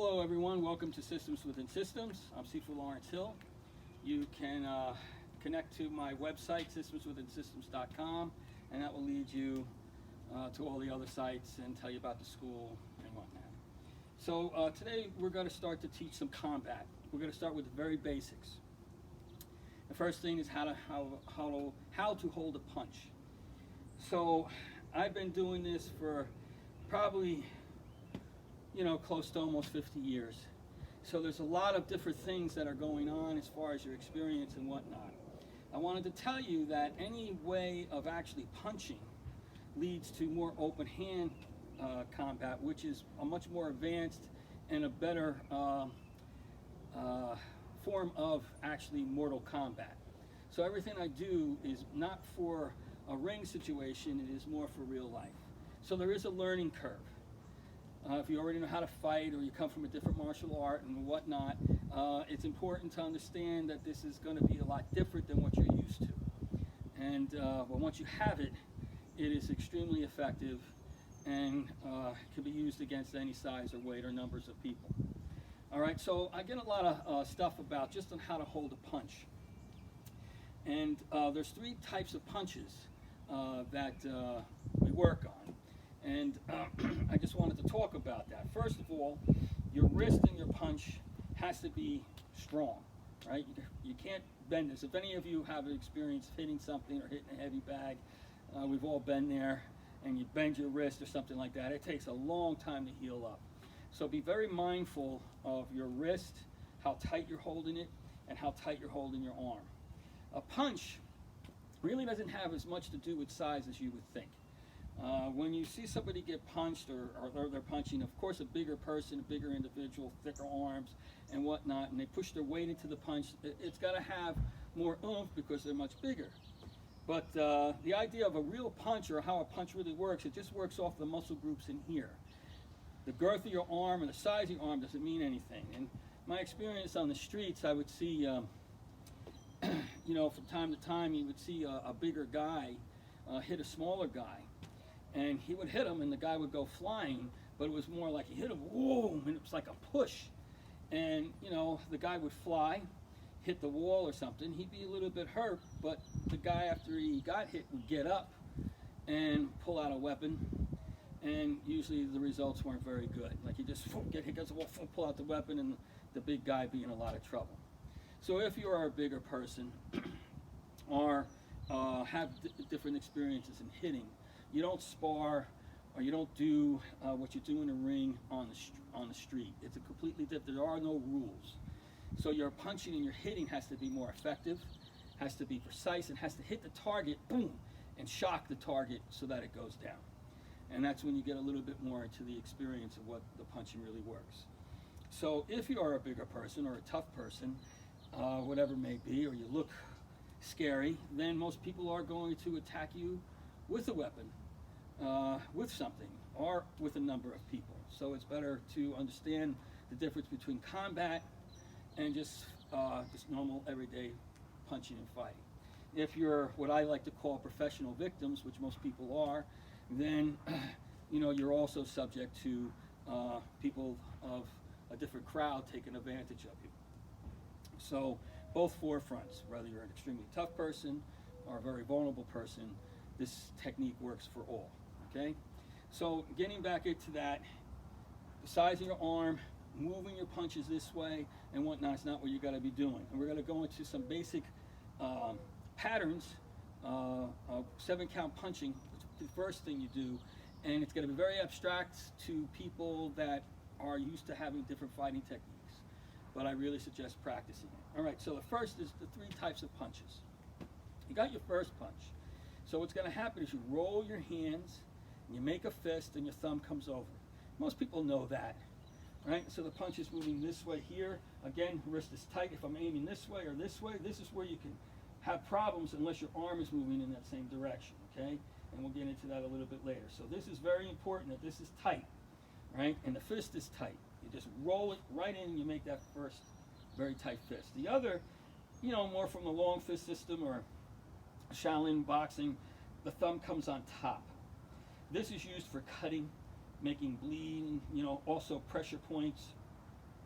Hello everyone, welcome to Systems Within Systems. I'm Sifu Lawrence Hill. You can connect to my website, systemswithinsystems.com, and that will lead you to all the other sites and tell you about the school and whatnot. So today we're going to start to teach some combat. We're going to start with the very basics. The first thing is how to hold a punch. So I've been doing this for probably close to almost 50 years. So there's a lot of different things that are going on as far as your experience and whatnot. I wanted to tell you that any way of actually punching leads to more open hand combat, which is a much more advanced and a better form of actually mortal combat. So everything I do is not for a ring situation, it is more for real life. So there is a learning curve. If you already know how to fight or you come from a different martial art and whatnot, it's important to understand that this is going to be a lot different than what you're used to. And but once you have it, it is extremely effective and can be used against any size or weight or numbers of people. All right, so I get a lot of stuff about just on how to hold a punch. And there's three types of punches that we work on. And I just wanted to talk about that. First of all, your wrist in your punch has to be strong, right? You can't bend this. If any of you have experience hitting something or hitting a heavy bag, we've all been there, and you bend your wrist or something like that, it takes a long time to heal up. So be very mindful of your wrist, how tight you're holding it, and how tight you're holding your arm. A punch really doesn't have as much to do with size as you would think. When you see somebody get punched or they're punching, of course, a bigger person, a bigger individual, thicker arms and whatnot, and they push their weight into the punch, it's got to have more oomph because they're much bigger. But the idea of a real punch or how a punch really works, it just works off the muscle groups in here. The girth of your arm and the size of your arm doesn't mean anything. And my experience on the streets, I would see, from time to time, you would see a bigger guy hit a smaller guy. And he would hit him, and the guy would go flying, but it was more like he hit him, whoa, and it was like a push. And, the guy would fly, hit the wall or something. He'd be a little bit hurt, but the guy, after he got hit, would get up and pull out a weapon. And usually the results weren't very good. Like he just get hit against the wall, pull out the weapon, and the big guy be in a lot of trouble. So if you are a bigger person or have different experiences in hitting, you don't spar or you don't do what you do in a ring on the street. It's a completely different. There are no rules. So your punching and your hitting has to be more effective, has to be precise, and has to hit the target, boom, and shock the target so that it goes down. And that's when you get a little bit more into the experience of what the punching really works. So if you are a bigger person or a tough person, whatever it may be, or you look scary, then most people are going to attack you with a weapon, with something, or with a number of people. So it's better to understand the difference between combat and just normal everyday punching and fighting. If you're what I like to call professional victims, which most people are, then you're also subject to people of a different crowd taking advantage of you. So both forefronts, whether you're an extremely tough person or a very vulnerable person, this technique works for all, okay? So getting back into that, the size of your arm, moving your punches this way and whatnot is not what you gotta be doing. And we're gonna go into some basic patterns of 7-count punching, the first thing you do, and it's gonna be very abstract to people that are used to having different fighting techniques, but I really suggest practicing it. All right, so the first is the 3 types of punches. You got your first punch. So what's going to happen is you roll your hands, and you make a fist, and your thumb comes over. Most people know that, right? So the punch is moving this way here. Again, wrist is tight. If I'm aiming this way or this way, this is where you can have problems unless your arm is moving in that same direction, okay? And we'll get into that a little bit later. So this is very important that this is tight, right? And the fist is tight. You just roll it right in and you make that first very tight fist. The other, more from the long fist system or Shaolin boxing, the thumb comes on top. This is used for cutting, making bleed, also pressure points,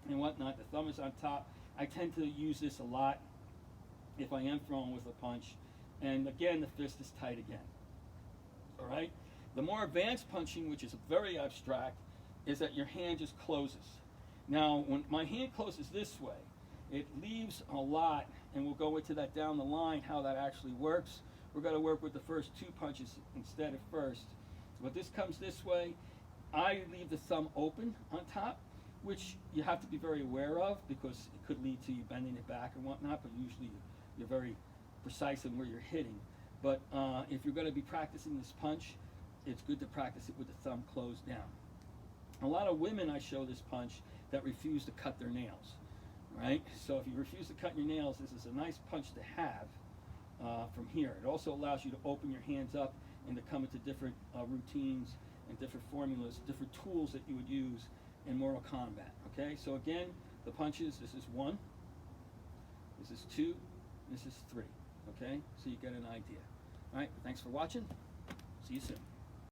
and whatnot. The thumb is on top. I tend to use this a lot if I am throwing with a punch. And again, the fist is tight again. All right? The more advanced punching, which is very abstract, is that your hand just closes. Now, when my hand closes this way, it leaves a lot, and we'll go into that down the line, how that actually works. We're going to work with the first two punches instead of first. But this comes this way. I leave the thumb open on top, which you have to be very aware of because it could lead to you bending it back and whatnot, but usually you're very precise in where you're hitting. But if you're going to be practicing this punch, it's good to practice it with the thumb closed down. A lot of women I show this punch that refuse to cut their nails, right? So if you refuse to cut your nails, this is a nice punch to have from here. It also allows you to open your hands up and to come into different routines and different formulas, different tools that you would use in Mortal Kombat, okay? So again, the punches, this is 1, this is 2, this is 3, okay? So you get an idea. All right, thanks for watching. See you soon.